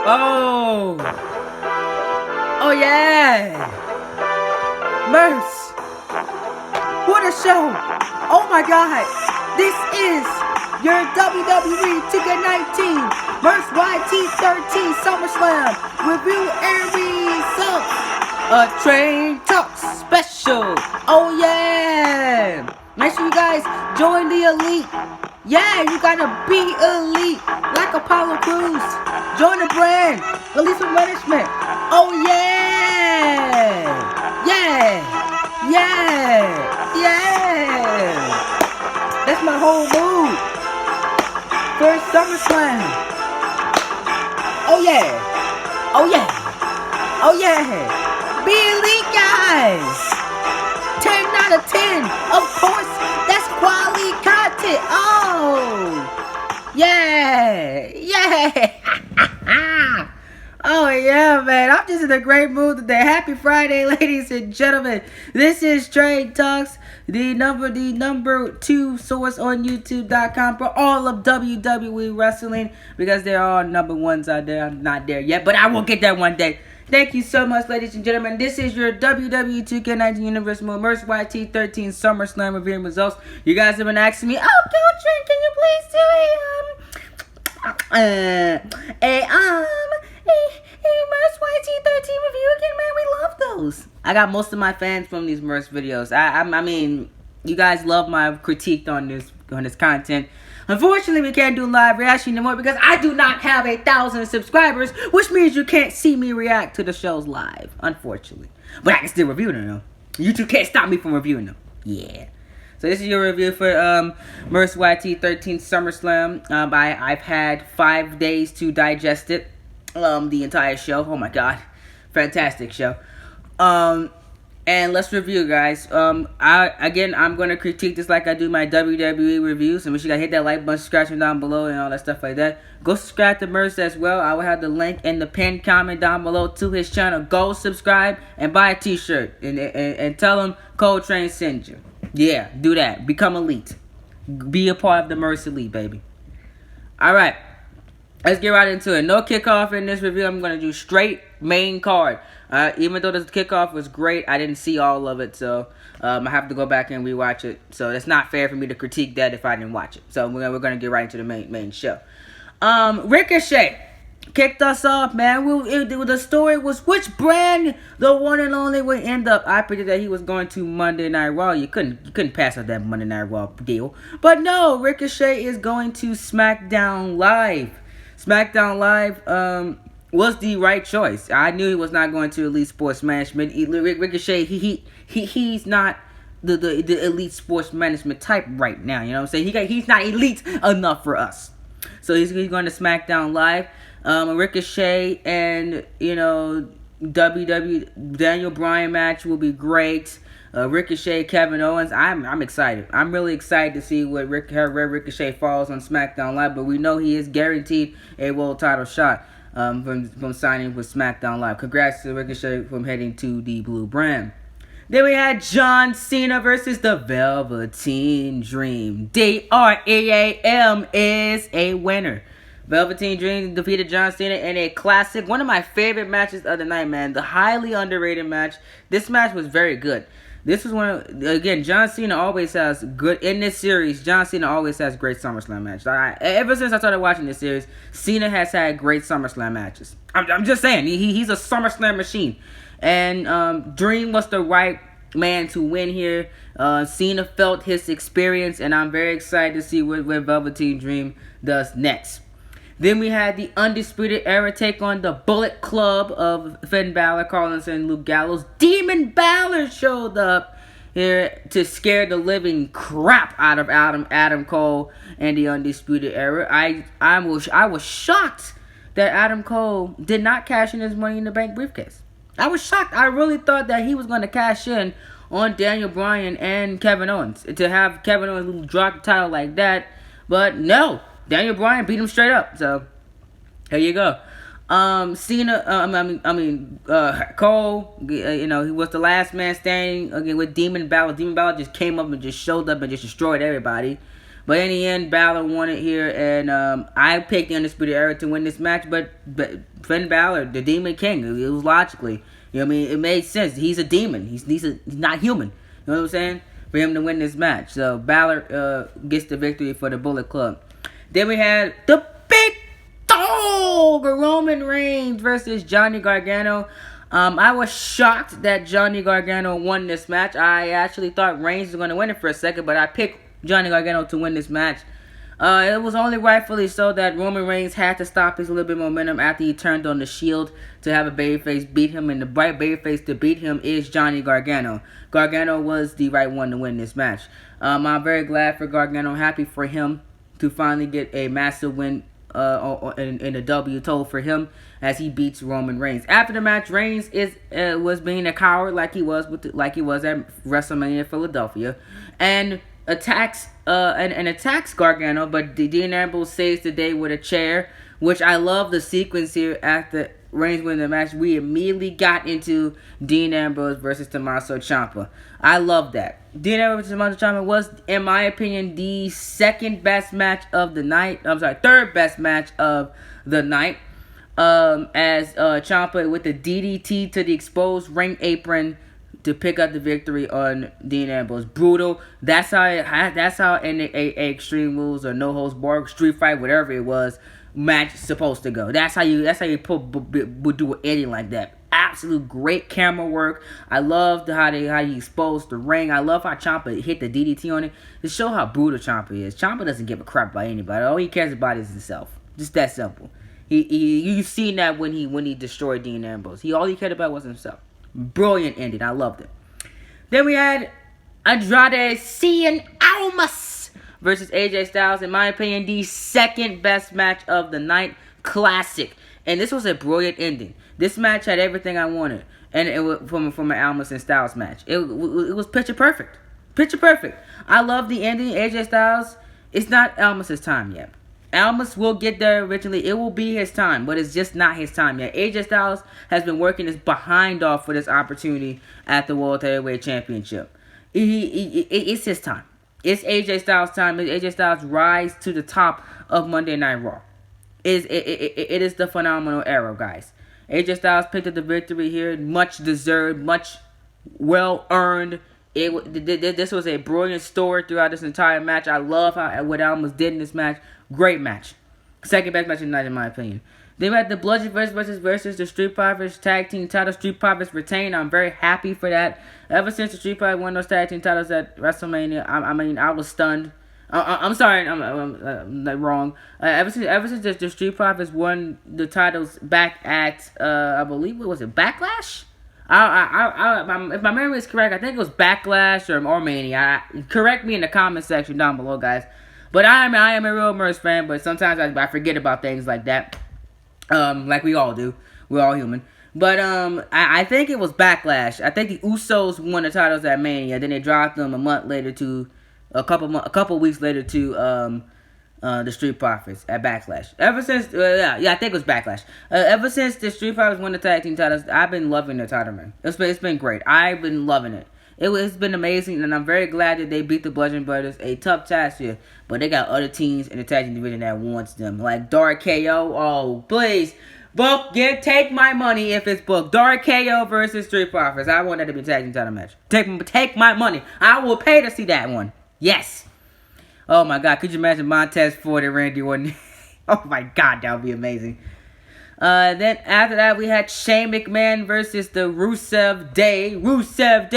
Oh. Oh yeah. Merce. What a show. Oh my God. This is your WWE 2K19 murfsyt13 SummerSlam review and results. A Train Talk special. Oh yeah. Make sure you guys join the elite. Yeah, you gotta be elite. Like Apollo Crews. Join the brand. Release some management. Oh yeah. Yeah. Yeah. Yeah. That's my whole mood. First SummerSlam. Oh yeah. Oh yeah. Oh yeah. Be elite, guys. 10 out of 10. Of course, that's quality content. Oh. Yeah. Yeah. Oh yeah, man. I'm just in a great mood today. Happy Friday, ladies and gentlemen. This is Train Talks, the number 2 source on YouTube.com for all of WWE wrestling, because there are number 1s out there. I'm not there yet, but I will get there one day. Thank you so much, ladies and gentlemen. This is your WWE 2K19 Universal murfsyt13 SummerSlam review results. You guys have been asking me, oh, Coach Trent, can you please do a murfsyt13 review again, man? We love those. I got most of my fans from these Merce videos. I mean, you guys love my critique on this content. Unfortunately, we can't do live reaction anymore because I do not have 1,000 subscribers, which means you can't see me react to the shows live, unfortunately. But I can still review them, though. YouTube can't stop me from reviewing them. Yeah. So this is your review for murfsyt13 SummerSlam. I've had 5 days to digest it, the entire show. Oh my God, fantastic show. And let's review, guys. I'm gonna critique this like I do my WWE reviews. So make sure you guys hit that like button, subscribe down below, and all that stuff like that. Go subscribe to Merce as well. I will have the link in the pinned comment down below to his channel. Go subscribe and buy a t-shirt and tell him Cold Train sent you. Yeah, do that. Become elite. Be a part of the Merce elite, baby. Alright. Let's get right into it. No kickoff in this review. I'm going to do straight main card. Even though this kickoff was great, I didn't see all of it. So I have to go back and rewatch it. So it's not fair for me to critique that if I didn't watch it. So we're going to get right into the main show. Ricochet kicked us off, man. The story was which brand the one and only would end up. I predicted that he was going to Monday Night Raw. You couldn't pass up that Monday Night Raw deal. But no, Ricochet is going to Smackdown Live. Smackdown Live was the right choice. I knew he was not going to Elite Sports Management. Ricochet, he's not the Elite Sports Management type right now. You know what I'm saying? He's not elite enough for us. So he's going to Smackdown Live. Ricochet and Daniel Bryan match will be great. Ricochet, Kevin Owens. I'm excited. I'm really excited to see where Ricochet falls on SmackDown Live. But we know he is guaranteed a world title shot from signing with SmackDown Live. Congrats to Ricochet from heading to the Blue brand. Then we had John Cena versus the Velveteen Dream. DREAM is a winner. Velveteen Dream defeated John Cena in a classic, one of my favorite matches of the night, man. The highly underrated match. This match was very good. This was again, John Cena always has good, in this series, John Cena always has great SummerSlam matches. Ever since I started watching this series, Cena has had great SummerSlam matches. I'm just saying, he's a SummerSlam machine. And Dream was the right man to win here. Cena felt his experience, and I'm very excited to see what Velveteen Dream does next. Then we had the Undisputed Era take on the Bullet Club of Finn Balor, Rollins, and Luke Gallows. Demon Balor showed up here to scare the living crap out of Adam Cole and the Undisputed Era. I was shocked that Adam Cole did not cash in his Money in the Bank briefcase. I was shocked. I really thought that he was going to cash in on Daniel Bryan and Kevin Owens. To have Kevin Owens drop the title like that. But no. Daniel Bryan beat him straight up. So, here you go. Cole, he was the last man standing again with Demon Balor. Demon Balor just came up and just showed up and just destroyed everybody. But in the end, Balor won it here, and I picked the Undisputed Era to win this match, but Finn Balor, the Demon King, it was logically, you know what I mean? It made sense. He's a demon. He's not human. You know what I'm saying? For him to win this match. So Balor gets the victory for the Bullet Club. Then we had the big dog, Roman Reigns versus Johnny Gargano. I was shocked that Johnny Gargano won this match. I actually thought Reigns was going to win it for a second, but I picked Johnny Gargano to win this match. It was only rightfully so that Roman Reigns had to stop his little bit of momentum after he turned on the Shield to have a babyface beat him, and the right babyface to beat him is Johnny Gargano. Gargano was the right one to win this match. I'm very glad for Gargano, happy for him to finally get a massive win in a W total for him as he beats Roman Reigns. After the match, Reigns was being a coward like he was at WrestleMania Philadelphia, and attacks Gargano, but Dean Ambrose saves the day with a chair, which I love the sequence here. After Reigns winning the match, we immediately got into Dean Ambrose versus Tommaso Ciampa. I love that. Dean Ambrose versus Tommaso Ciampa was, in my opinion, the third best match of the night. As Ciampa with the DDT to the exposed ring apron to pick up the victory on Dean Ambrose. Brutal. That's how in a Extreme Rules or No Holds Barred street fight, whatever it was, match is supposed to go. That's how you would do an ending like that. Absolute great camera work. I loved how he exposed the ring. I love how Ciampa hit the DDT on it to show how brutal Ciampa is. Ciampa doesn't give a crap about anybody. All he cares about is himself. Just that simple. You've seen that when he destroyed Dean Ambrose. All he cared about was himself. Brilliant ending. I loved it. Then we had Andrade Cien Almas versus AJ Styles. In my opinion, the second best match of the night. Classic. And this was a brilliant ending. This match had everything I wanted. And it was from an Almas and Styles match. It was picture perfect. Picture perfect. I love the ending. AJ Styles, it's not Almas' time yet. Almas will get there eventually. It will be his time, but it's just not his time yet. AJ Styles has been working his behind off for this opportunity at the World Heavyweight Championship. It's his time. It's AJ Styles' time. It's AJ Styles' rise to the top of Monday Night Raw. It is the phenomenal era, guys. AJ Styles picked up the victory here. Much deserved, much well earned. This was a brilliant story throughout this entire match. I love what Almas did in this match. Great match. Second best match of the night, in my opinion. Then we had the Bludgeon versus the Street Profits tag team title. Street Profits retained. I'm very happy for that. Ever since the Street Profits won those tag team titles at WrestleMania, I was stunned. I'm sorry, I'm wrong. Ever since the Street Profits won the titles back at I believe, what was it, Backlash? If my memory is correct, I think it was Backlash or Mania. Correct me in the comment section down below, guys. But I am a real Merce fan, but sometimes I forget about things like that. Like we all do. We're all human. But I think it was Backlash. I think the Usos won the titles at Mania. Then they dropped them a couple weeks later to the Street Profits at Backlash. Ever since, I think it was Backlash. Ever since the Street Profits won the tag team titles, I've been loving the title reign. It's been great. I've been loving it. It's been amazing, and I'm very glad that they beat the Bludgeon Brothers. A tough task here, but they got other teams in the tag team division that wants them, like Dark KO. Oh, please, take my money if it's booked. Dark KO versus Street Profits. I want that to be a tag team title match. Take my money. I will pay to see that one. Yes. Oh my God, could you imagine Montez Ford and Randy Orton? Oh my God, that would be amazing. Then after that, we had Shane McMahon versus the Rusev Day. Rusev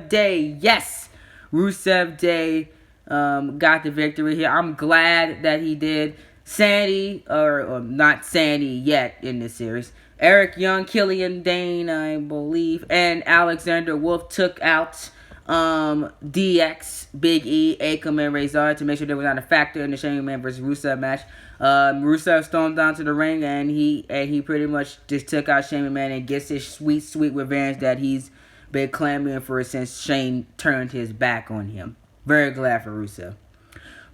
Day. Yes. Rusev Day got the victory here. I'm glad that he did. Sandy, or not Sandy yet in this series. Eric Young, Killian Dane, I believe, and Alexander Wolf took out DX, Big E, Akam, and Razor to make sure they were not a factor in the Shane McMahon versus Rusev match. Rusev stormed down to the ring, and he pretty much just took out Shane McMahon and gets his sweet revenge that he's been clamoring for since Shane turned his back on him. Very glad for Rusev.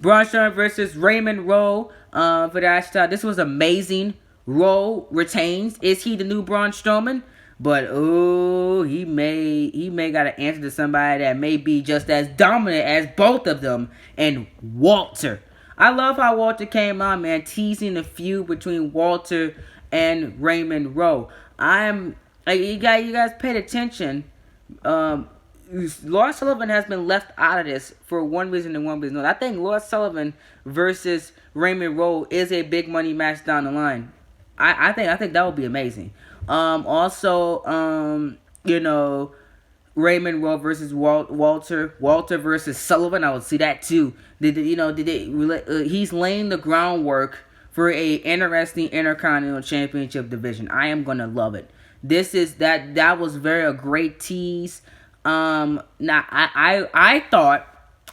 Braun Strowman versus Raymond Rowe for the Ash title. This was amazing. Rowe retains. Is he the new Braun Strowman? But he may got to answer to somebody that may be just as dominant as both of them, and Walter. I love how Walter came out, man, teasing the feud between Walter and Raymond Rowe. You guys paid attention. Lord Sullivan has been left out of this for one reason and one reason. I think Lord Sullivan versus Raymond Rowe is a big money match down the line. I think that would be amazing. Also, Raymond Rowe versus Walter versus Sullivan. I would see that too. He's laying the groundwork for a interesting Intercontinental Championship division. I am gonna love it. That was a great tease. Now I thought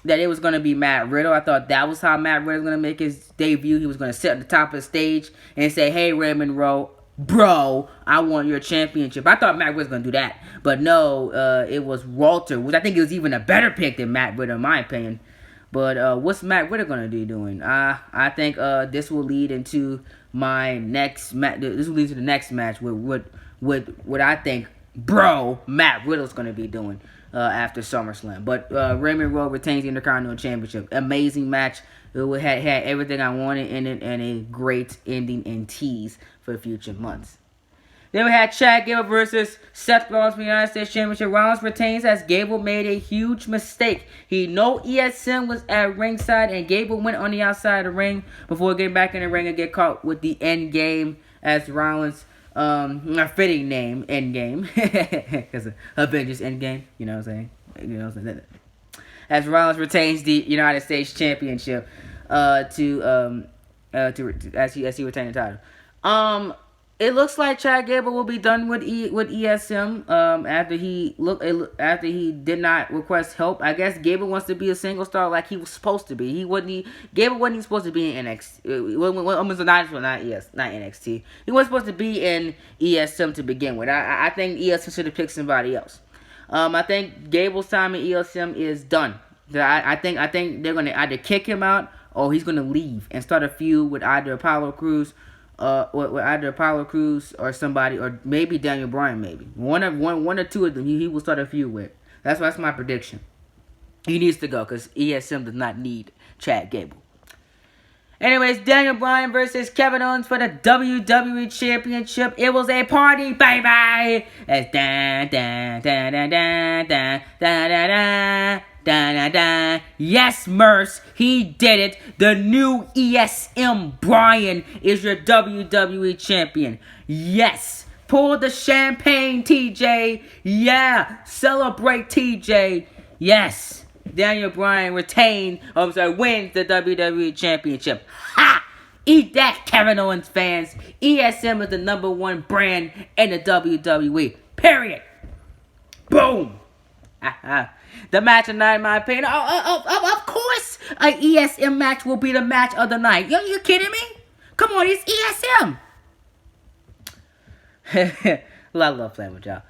that it was gonna be Matt Riddle. I thought that was how Matt Riddle was gonna make his debut. He was gonna sit at the top of the stage and say, "Hey, Raymond Rowe, bro, I want your championship." I thought Matt Riddle was gonna do that, but no, it was Walter, which I think it was even a better pick than Matt Riddle, in my opinion. But what's Matt Riddle gonna be doing? I think this will lead into my next match. This will lead to the next match with what I think, bro, Matt Riddle's gonna be doing after SummerSlam. But Raymond Rowe retains the Intercontinental Championship. Amazing match. It had everything I wanted in it, and a great ending and tease for future months. Then we had Chad Gable versus Seth Rollins for the United States Championship. Rollins retains as Gable made a huge mistake. He knew ESM was at ringside, and Gable went on the outside of the ring before getting back in the ring and get caught with the end game as Rollins. A fitting name, Endgame, because Avengers Endgame. You know what I'm saying? As Rollins retains the United States Championship, as he retained the title. It looks like Chad Gable will be done with ESM after he did not request help. I guess Gable wants to be a single star like he was supposed to be. Gable wasn't even supposed to be in NXT. Not NXT. He wasn't supposed to be in ESM to begin with. I think ESM should have picked somebody else. I think Gable's time in ESM is done. I think they're gonna either kick him out or he's gonna leave and start a feud with either Apollo Crews. Or somebody, or maybe Daniel Bryan, maybe one or two of them. He will start a feud with. That's my prediction. He needs to go because ESM does not need Chad Gable. Anyways, Daniel Bryan versus Kevin Owens for the WWE Championship. It was a party, baby. It's da da da da da da da da da. Da, da, da. Yes, Merce, he did it. The new ESM Bryan is your WWE champion. Yes. Pour the champagne, TJ. Yeah. Celebrate, TJ. Yes. Daniel Bryan wins the WWE championship. Ha! Eat that, Kevin Owens fans. ESM is the #1 brand in the WWE. Period. Boom. The match of the night, in my opinion. Of course, an ESM match will be the match of the night. You kidding me? Come on, it's ESM. I love playing with y'all.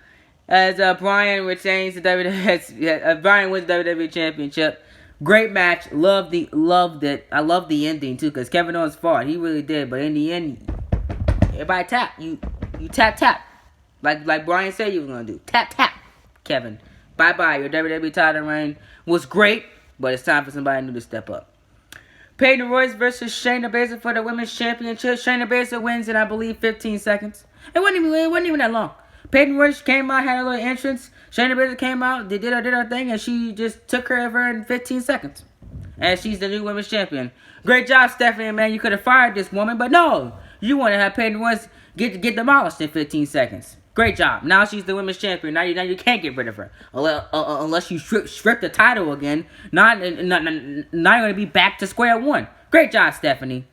As Bryan retains the Bryan wins the WWE Championship. Great match. Loved it. I love the ending too, because Kevin Owens fought. He really did. But in the end, everybody tap. You tap. Like Bryan said you was gonna do. Tap, Kevin. Bye-bye. Your WWE title reign was great, but it's time for somebody new to step up. Peyton Royce versus Shayna Baszler for the Women's Championship. Shayna Baszler wins in, I believe, 15 seconds. It wasn't even that long. Peyton Royce came out, had a little entrance. Shayna Baszler came out, did her thing, and she just took care of her in 15 seconds. And she's the new Women's Champion. Great job, Stephanie, man. You could have fired this woman, but no. You want to have Peyton Royce get demolished in 15 seconds. Great job. Now she's the Women's Champion. Now you can't get rid of her unless you strip the title again. Not going to be back to square one. Great job, Stephanie.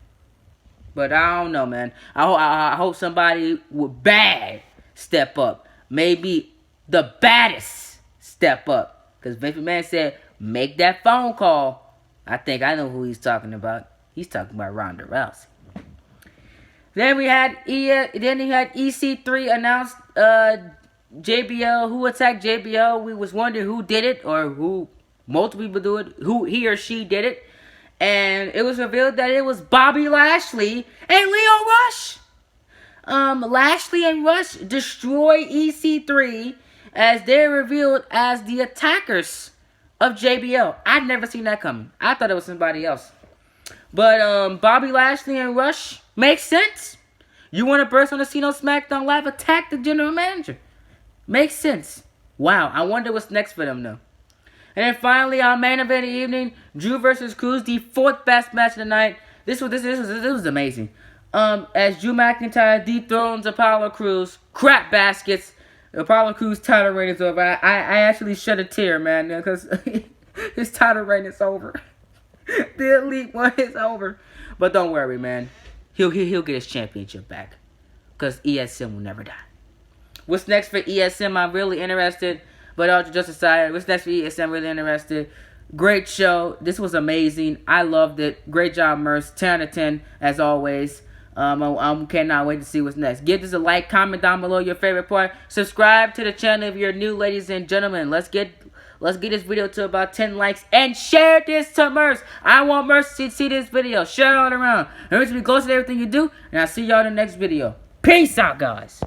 But I don't know, man. I hope somebody with bad step up. Maybe the baddest step up. Because Vince McMahon said, make that phone call. I think I know who he's talking about. He's talking about Ronda Rousey. Then he had EC3 announced JBL, who attacked JBL. We was wondering who did it, or who multiple people do it, who he or she did it. And it was revealed that it was Bobby Lashley and Leo Rush. Lashley and Rush destroy EC3 as they're revealed as the attackers of JBL. I'd never seen that coming. I thought it was somebody else. But Bobby Lashley and Rush makes sense. You want to burst on the scene on SmackDown Live? Attack the general manager. Makes sense. Wow, I wonder what's next for them though. And then finally, our main event of the evening, Drew versus Cruz, the 4th best match of the night. This was amazing. As Drew McIntyre dethrones Apollo Crews, crap baskets. Apollo Crews' title reign is over. I actually shed a tear, man, because his title reign is over. The Elite One is over. But don't worry, man. He'll get his championship back, because ESM will never die. What's next for ESM? I'm really interested. But just aside, what's next for ESM? I'm really interested. Great show. This was amazing. I loved it. Great job, Merce. 10 out of 10 as always. I cannot wait to see what's next. Give this a like, comment down below your favorite part. Subscribe to the channel if you're new, ladies and gentlemen. Let's get this video to about 10 likes and share this to Merce. I want Merce to see this video. Share it all around. Remember to be close to everything you do, and I'll see y'all in the next video. Peace out, guys.